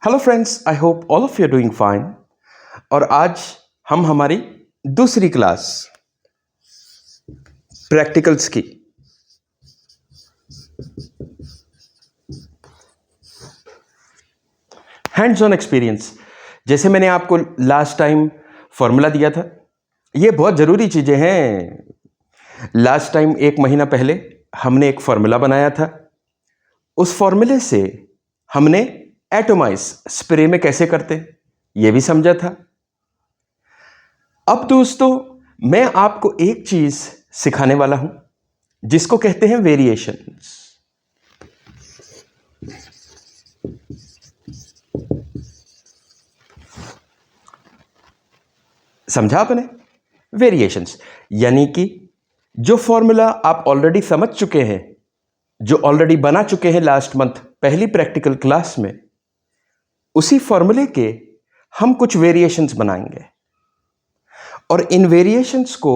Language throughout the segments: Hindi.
Hello friends, I hope all of you are doing fine. और आज हम हमारी दूसरी क्लास प्रैक्टिकल्स की हैंड्स ऑन एक्सपीरियंस, जैसे मैंने आपको लास्ट टाइम फॉर्मूला दिया था, ये बहुत ज़रूरी चीज़ें हैं। लास्ट टाइम 1 महीना पहले हमने एक फॉर्मूला बनाया था। उस फॉर्मूले से हमने एटोमाइज स्प्रे में कैसे करते ये भी समझा था। अब दोस्तों, मैं आपको एक चीज सिखाने वाला हूं जिसको कहते हैं वेरिएशंस। समझा आपने? वेरिएशंस यानी कि जो फॉर्मूला आप ऑलरेडी समझ चुके हैं, जो ऑलरेडी बना चुके हैं लास्ट मंथ पहली प्रैक्टिकल क्लास में, उसी फॉर्मूले के हम कुछ वेरिएशंस बनाएंगे। और इन वेरिएशंस को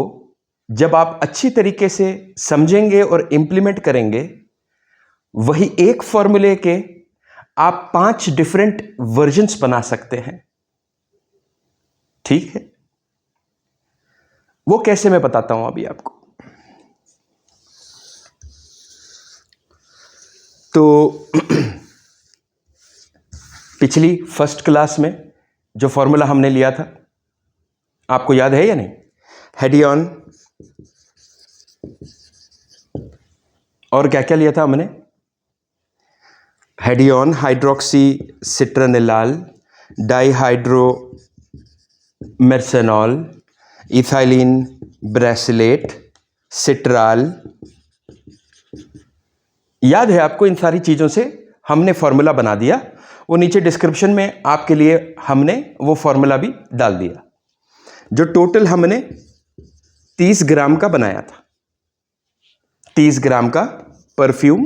जब आप अच्छी तरीके से समझेंगे और इंप्लीमेंट करेंगे, वही एक फॉर्मूले के आप 5 डिफरेंट वर्जन्स बना सकते हैं। ठीक है, वो कैसे मैं बताता हूं अभी आपको। तो पिछली फर्स्ट क्लास में जो फॉर्मूला हमने लिया था, आपको याद है या नहीं? हेडियन और क्या क्या लिया था हमने? Hedione, hydroxy citronellal, dihydro myrcenol, ethylene brassylate, citral. याद है आपको? इन सारी चीज़ों से हमने फॉर्मूला बना दिया। वो नीचे डिस्क्रिप्शन में आपके लिए हमने वो फॉर्मूला भी डाल दिया, जो टोटल हमने 30 ग्राम का बनाया था। 30 ग्राम का परफ्यूम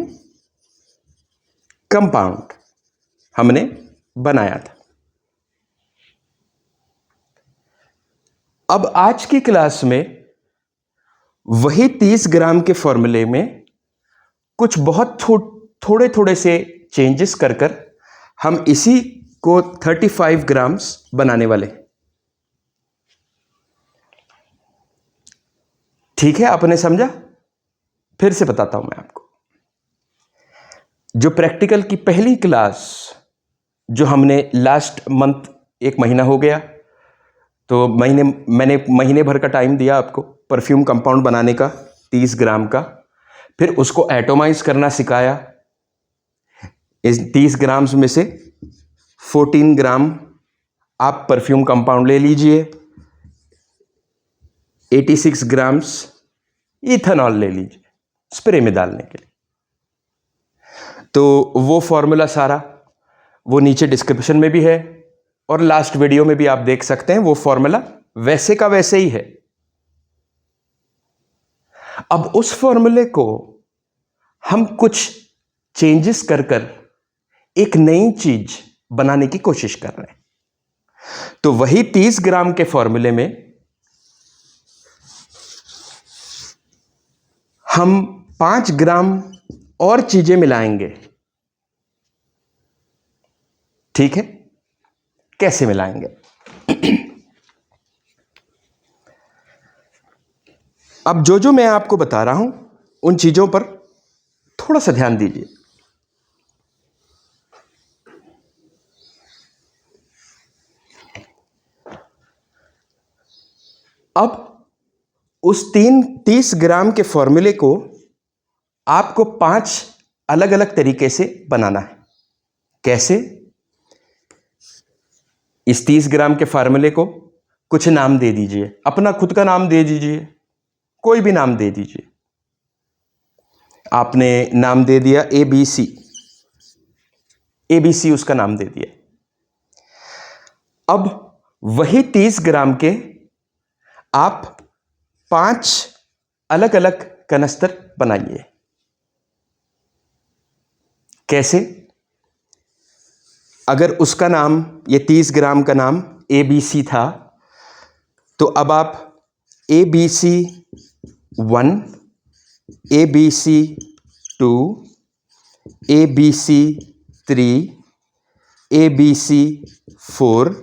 कंपाउंड हमने बनाया था। अब आज की क्लास में वही 30 ग्राम के फॉर्मूले में कुछ बहुत थोड़े थोड़े से चेंजेस कर कर हम इसी को 35 ग्राम्स बनाने वाले। ठीक है, आपने समझा? फिर से बताता हूं मैं आपको। जो प्रैक्टिकल की पहली क्लास जो हमने लास्ट मंथ 1 महीना हो गया, तो मैंने महीने भर का टाइम दिया आपको परफ्यूम कंपाउंड बनाने का 30 ग्राम का। फिर उसको एटोमाइज करना सिखाया। इस 30 ग्राम्स में से 14 ग्राम आप परफ्यूम कंपाउंड ले लीजिए, 86 ग्राम्स इथेनॉल ले लीजिए स्प्रे में डालने के लिए। तो वो फॉर्मूला सारा वो नीचे डिस्क्रिप्शन में भी है और लास्ट वीडियो में भी आप देख सकते हैं। वो फॉर्मूला वैसे का वैसे ही है। अब उस फॉर्मूले को हम कुछ चेंजेस कर कर एक नई चीज बनाने की कोशिश कर रहे हैं। तो वही 30 ग्राम के फॉर्मूले में हम 5 ग्राम और चीजें मिलाएंगे। ठीक है, कैसे मिलाएंगे? अब जो मैं आपको बता रहा हूं, उन चीजों पर थोड़ा सा ध्यान दीजिए। अब उस 30 ग्राम के फॉर्मूले को आपको 5 अलग अलग तरीके से बनाना है। कैसे? इस 30 ग्राम के फार्मूले को कुछ नाम दे दीजिए, अपना खुद का नाम दे दीजिए, कोई भी नाम दे दीजिए। आपने नाम दे दिया ABC, ABC उसका नाम दे दिया। अब वही 30 ग्राम के आप 5 अलग अलग कनस्तर बनाइए। कैसे? अगर उसका नाम, ये 30 ग्राम का नाम ABC था, तो अब आप ABC1, ABC2, ABC3, ABC4,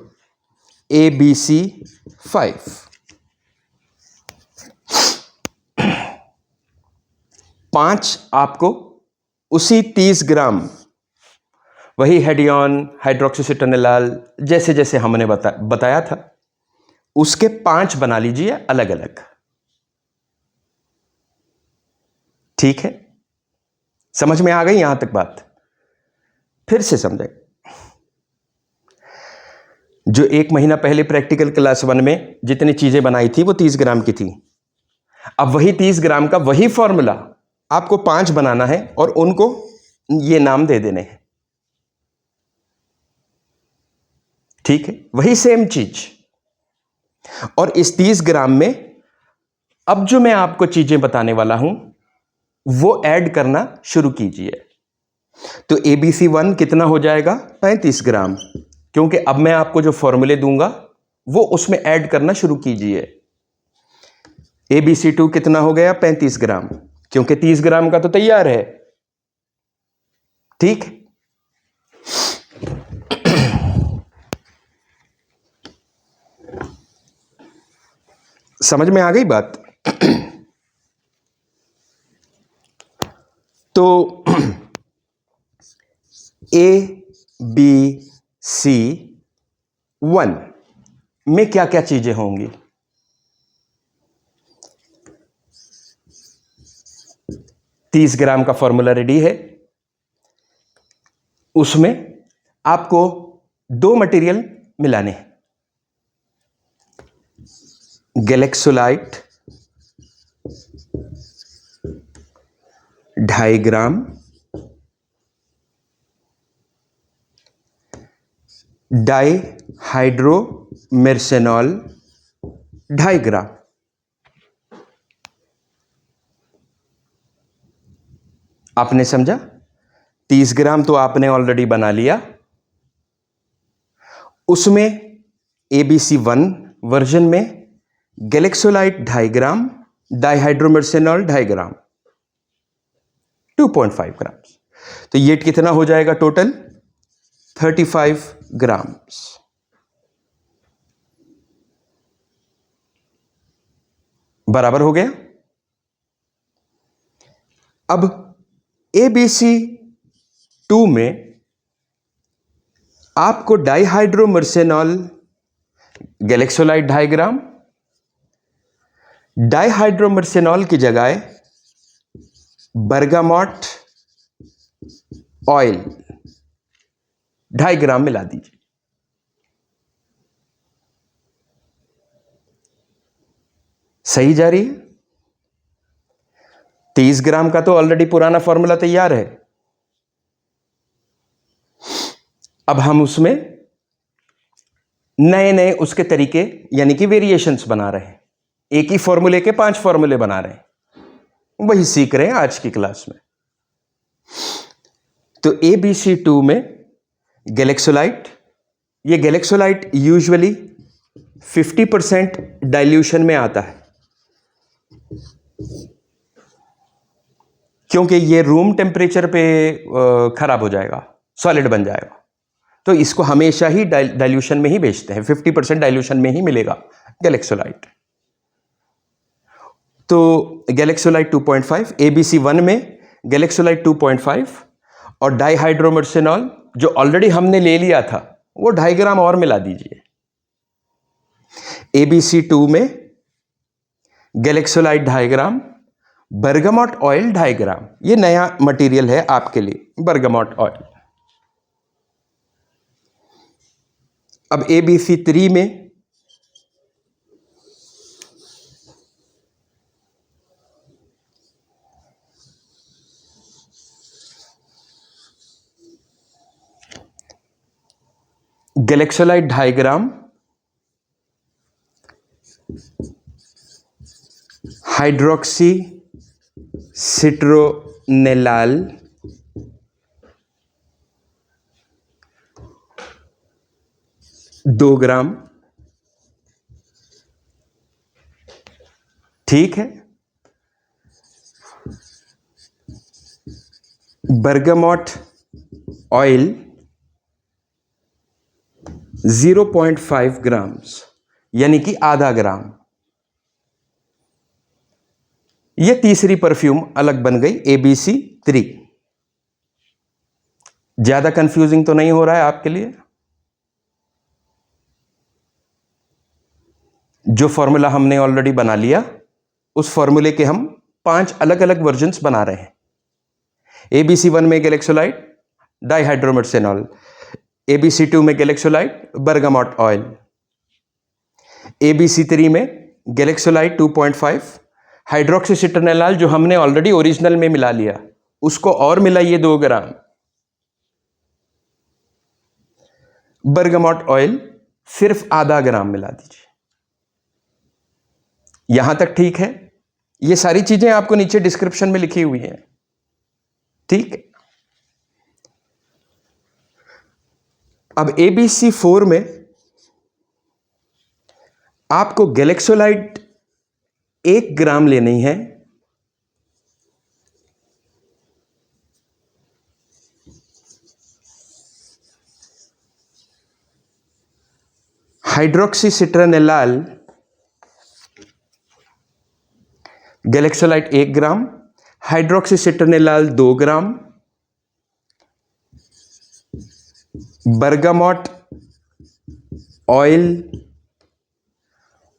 ABC5। पांच आपको उसी 30 ग्राम, वही हेडियन, हाइड्रोक्सीसिटोनिलाल, जैसे जैसे हमने बताया था, उसके 5 बना लीजिए अलग अलग। ठीक है, समझ में आ गई यहां तक बात? फिर से समझे। जो 1 महीना पहले प्रैक्टिकल क्लास 1 में जितनी चीजें बनाई थी वो 30 ग्राम की थी। अब वही 30 ग्राम का वही फॉर्मूला आपको 5 बनाना है और उनको ये नाम दे देने हैं। ठीक है, वही सेम चीज। और इस 30 ग्राम में अब जो मैं आपको चीजें बताने वाला हूं वो ऐड करना शुरू कीजिए। तो ABC1 कितना हो जाएगा? 35 ग्राम, क्योंकि अब मैं आपको जो फॉर्मूले दूंगा वो उसमें ऐड करना शुरू कीजिए। ABC2 कितना हो गया? 35 ग्राम, क्योंकि 30 ग्राम का तो तैयार है। ठीक, समझ में आ गई बात? तो ABC1 में क्या क्या चीजें होंगी? 30 ग्राम का फॉर्मूला रेडी है। उसमें आपको 2 मटेरियल मिलाने हैं, गैलेक्सोलाइट 2.5 ग्राम, डाईहाइड्रोमेर्सेनॉल 2.5 ग्राम। आपने समझा? 30 ग्राम तो आपने ऑलरेडी बना लिया। उसमें ABC1 वर्जन में गैलेक्सोलाइट 2.5 ग्राम, डाईहाइड्रोमेर्सेनॉल 2.5 ग्राम, 2.5 ग्राम। तो ये कितना हो जाएगा टोटल? 35 ग्राम। बराबर हो गया। अब ABC2 में आपको डाईहाइड्रोमेर्सेनॉल, गैलेक्सोलाइट 2.5 ग्राम, डाईहाइड्रोमेर्सेनॉल की जगह बर्गामोट ऑयल 2.5 ग्राम मिला दीजिए। सही जा रही है? 30 ग्राम का तो ऑलरेडी पुराना फॉर्मूला तैयार है। अब हम उसमें नए नए उसके तरीके यानी कि वेरिएशंस बना रहे हैं। एक ही फॉर्मूले के 5 फॉर्मूले बना रहे हैं, वही सीख रहे हैं आज की क्लास में। तो ABC2 में गैलेक्सोलाइट, ये गैलेक्सोलाइट यूजुअली 50% डाइल्यूशन में आता है, क्योंकि ये रूम टेम्परेचर पे खराब हो जाएगा, सॉलिड बन जाएगा। तो इसको हमेशा ही डाइल्यूशन में ही बेचते हैं, 50% डाइल्यूशन में ही मिलेगा गैलेक्सोलाइट। तो गैलेक्सोलाइट 2.5, ABC1 में गैलेक्सोलाइट 2.5 और डाईहाइड्रोमेर्सेनॉल जो ऑलरेडी हमने ले लिया था वो 2.5 ग्राम और मिला दीजिए। ABC2 में गैलेक्सोलाइट 2.5 ग्राम, बर्गामोट ऑयल 2.5 ग्राम। ये नया मटेरियल है आपके लिए, बर्गामोट ऑयल। अब ABC3 में गैलेक्सोलाइट 2.5 ग्राम, हाइड्रोक्सी सिट्रोनेलाल 2 ग्राम। ठीक है, बर्गामोट ऑयल 0.5 ग्राम्स, यानी कि आधा ग्राम। यह तीसरी परफ्यूम अलग बन गई ABC3। ज्यादा कंफ्यूजिंग तो नहीं हो रहा है आपके लिए? जो फॉर्मूला हमने ऑलरेडी बना लिया, उस फॉर्मूले के हम 5 अलग अलग वर्जन्स बना रहे हैं। ABC1 में गैलेक्सोलाइट डाइहाइड्रोमेटसेनॉल, ABC2 में गैलेक्सोलाइट बर्गामोट ऑयल, ABC3 में गैलेक्सोलाइट 2.5 हाइड्रोक्सीसिट्रनेलाल, जो हमने ऑलरेडी ओरिजिनल में मिला लिया, उसको और मिलाइए 2 ग्राम। बर्गामोट ऑयल सिर्फ आधा ग्राम मिला दीजिए। यहां तक ठीक है? ये सारी चीजें आपको नीचे डिस्क्रिप्शन में लिखी हुई हैं, ठीक है? अब ABC4 में आपको गैलेक्सोलाइट 1 ग्राम लेनी है, हाइड्रोक्सीसिट्रनेलाल गैलेक्सोलाइट 1 ग्राम, हाइड्रोक्सीसिट्रनेलाल 2 ग्राम, बर्गामोट ऑयल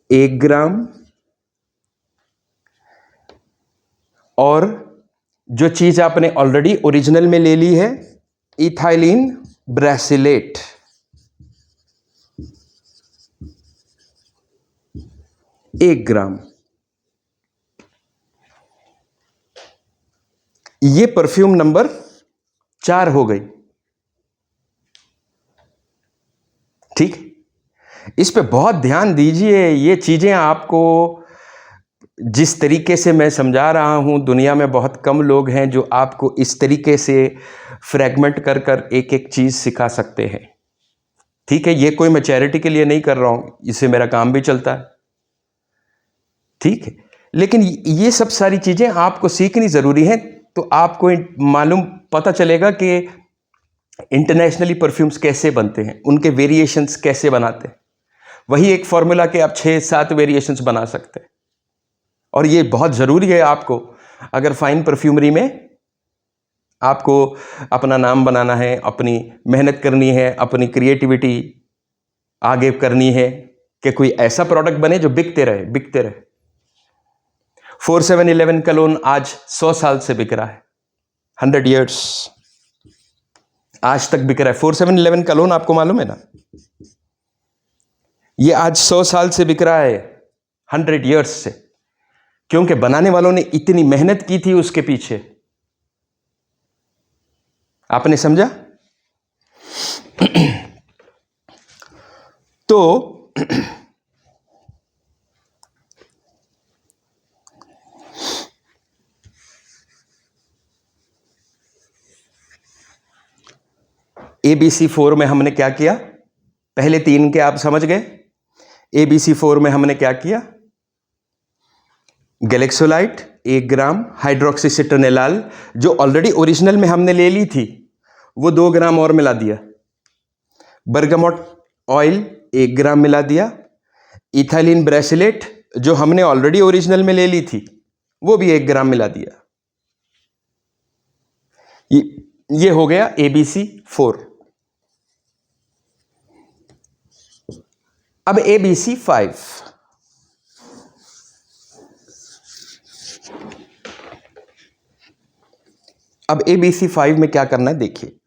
1 ग्राम, और जो चीज आपने ऑलरेडी ओरिजिनल में ले ली है, इथाइलिन ब्रासिलेट 1 ग्राम। ये परफ्यूम नंबर 4 हो गई, ठीक? इस पे बहुत ध्यान दीजिए। ये चीजें आपको जिस तरीके से मैं समझा रहा हूं, दुनिया में बहुत कम लोग हैं जो आपको इस तरीके से फ्रैगमेंट कर कर एक एक चीज सिखा सकते हैं, ठीक है? ये कोई मैं चैरिटी के लिए नहीं कर रहा हूं, इससे मेरा काम भी चलता है, ठीक है? लेकिन ये सब सारी चीजें आपको सीखनी जरूरी है, तो आपको मालूम पता चलेगा कि इंटरनेशनली परफ्यूम्स कैसे बनते हैं, उनके वेरिएशंस कैसे बनाते हैं। वही एक फॉर्मूला के आप 6-7 वेरिएशंस बना सकते हैं, और ये बहुत ज़रूरी है आपको। अगर फाइन परफ्यूमरी में आपको अपना नाम बनाना है, अपनी मेहनत करनी है, अपनी क्रिएटिविटी आगे करनी है, कि कोई ऐसा प्रोडक्ट बने जो बिकते रहे, बिकते रहे। 4711 कलोन आज 100 साल से बिक रहा है, 100 ईयर्स आज तक बिक रहा है। 4711 कलोन आपको मालूम है ना, ये आज 100 साल से बिक रहा है, 100 ईयर्स से, क्योंकि बनाने वालों ने इतनी मेहनत की थी उसके पीछे। आपने समझा? तो ABC4 में हमने क्या किया? पहले 3 के आप समझ गए। ABC4 में हमने क्या किया? गैलेक्सोलाइट 1 ग्राम, हाइड्रोक्सीसिट्रनेलाल जो ऑलरेडी ओरिजिनल में हमने ले ली थी, वो 2 ग्राम और मिला दिया। बर्गामोट ऑयल 1 ग्राम मिला दिया। इथाइलिन ब्रासिलेट जो हमने ऑलरेडी ओरिजिनल में ले ली थी, वो भी 1 ग्राम मिला दिया। ये हो गया ABC4। अब ABC5। अब ABC5 में क्या करना है देखिए।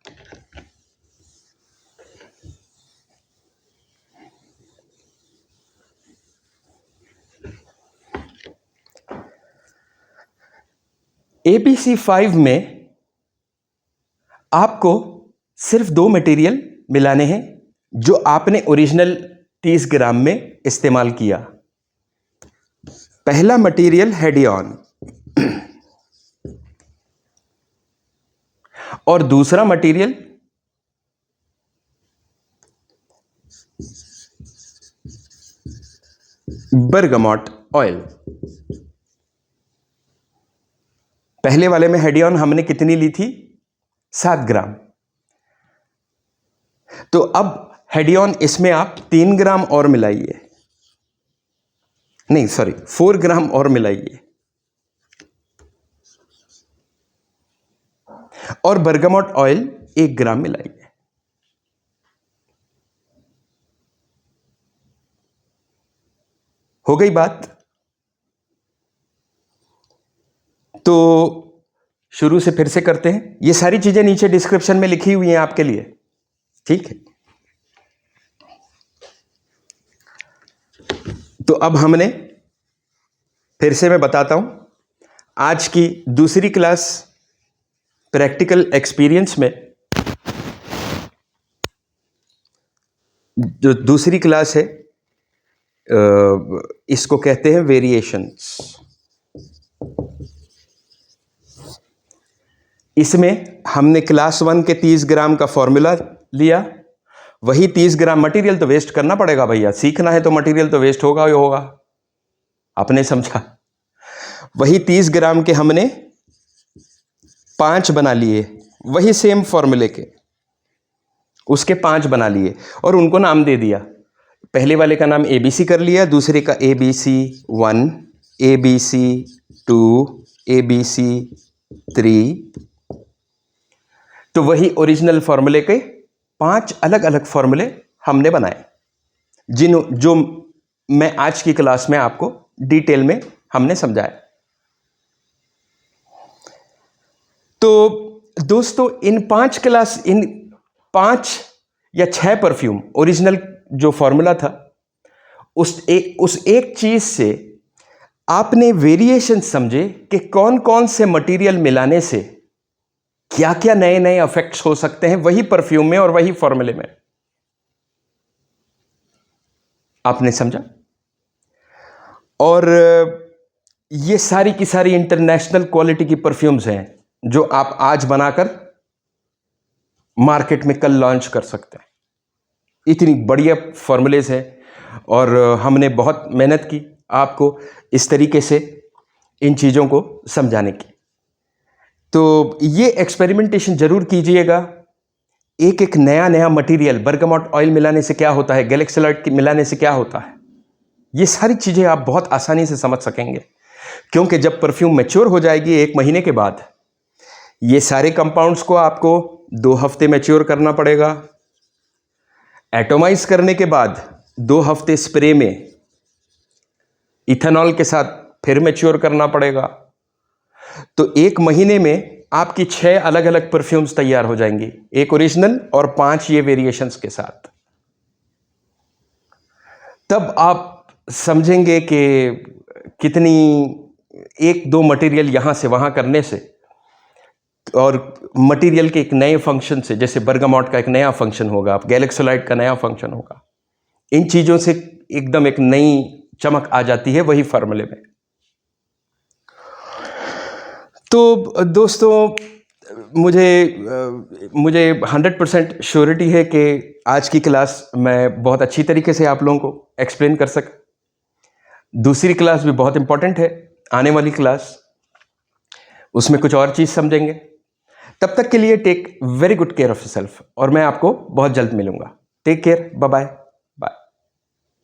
ABC5 में आपको सिर्फ 2 मटेरियल मिलाने हैं जो आपने ओरिजिनल 30 ग्राम में इस्तेमाल किया। पहला मटेरियल हेडियन और दूसरा मटेरियल बर्गामोट ऑयल। पहले वाले में हेडियन हमने कितनी ली थी? 7 ग्राम। तो अब हेडियॉन, इसमें आप 3 ग्राम और मिलाइए, नहीं सॉरी 4 ग्राम और मिलाइए, और बर्गामोट ऑयल 1 ग्राम मिलाइए। हो गई बात? तो शुरू से फिर से करते हैं। ये सारी चीजें नीचे डिस्क्रिप्शन में लिखी हुई हैं आपके लिए, ठीक है? तो अब हमने, फिर से मैं बताता हूं, आज की दूसरी क्लास प्रैक्टिकल एक्सपीरियंस में, जो दूसरी क्लास है इसको कहते हैं वेरिएशंस। इसमें हमने क्लास 1 के 30 ग्राम का फॉर्मूला लिया। वही 30 ग्राम, मटेरियल तो वेस्ट करना पड़ेगा भैया, सीखना है तो मटेरियल तो वेस्ट होगा ही होगा, आपने समझा। वही 30 ग्राम के हमने 5 बना लिए, वही सेम फॉर्मूले के, उसके 5 बना लिए और उनको नाम दे दिया। पहले वाले का नाम ABC कर लिया, दूसरे का ABC1, ABC2, ABC3। तो वही ओरिजिनल फॉर्मूले के 5 अलग अलग फॉर्मूले हमने बनाए, जो मैं आज की क्लास में आपको डिटेल में हमने समझाया। तो दोस्तों इन 5 या 6 परफ्यूम, ओरिजिनल जो फॉर्मूला था, उस एक चीज से आपने वेरिएशन समझे कि कौन कौन से मटेरियल मिलाने से क्या क्या नए नए इफेक्ट्स हो सकते हैं वही परफ्यूम में और वही फॉर्मूले में। आपने समझा? और ये सारी की सारी इंटरनेशनल क्वालिटी की परफ्यूम्स हैं जो आप आज बनाकर मार्केट में कल लॉन्च कर सकते हैं। इतनी बढ़िया फॉर्मूलेज हैं और हमने बहुत मेहनत की आपको इस तरीके से इन चीज़ों को समझाने की। तो ये एक्सपेरिमेंटेशन जरूर कीजिएगा। एक एक नया मटेरियल, बर्गामोट ऑयल मिलाने से क्या होता है, गैलेक्सिलॉइड मिलाने से क्या होता है, ये सारी चीज़ें आप बहुत आसानी से समझ सकेंगे। क्योंकि जब परफ्यूम मैच्योर हो जाएगी 1 महीने के बाद, ये सारे कंपाउंड्स को आपको 2 हफ्ते मैच्योर करना पड़ेगा। एटोमाइज करने के बाद 2 हफ्ते स्प्रे में इथेनॉल के साथ फिर मैच्योर करना पड़ेगा। तो 1 महीने में आपकी 6 अलग अलग परफ्यूम्स तैयार हो जाएंगी, एक ओरिजिनल और 5 ये वेरिएशंस के साथ। तब आप समझेंगे कि कितनी 1-2 मटेरियल यहां से वहां करने से और मटेरियल के एक नए फंक्शन से, जैसे बर्गामोट का एक नया फंक्शन होगा, गैलेक्सिलॉइड का नया फंक्शन होगा, इन चीजों से एकदम एक नई चमक आ जाती है वही फार्मूले में। तो दोस्तों मुझे 100% श्योरिटी है कि आज की क्लास मैं बहुत अच्छी तरीके से आप लोगों को एक्सप्लेन कर सका। दूसरी क्लास भी बहुत इंपॉर्टेंट है, आने वाली क्लास, उसमें कुछ और चीज़ समझेंगे। तब तक के लिए take very good care of yourself और मैं आपको बहुत जल्द मिलूंगा। Take care, bye bye.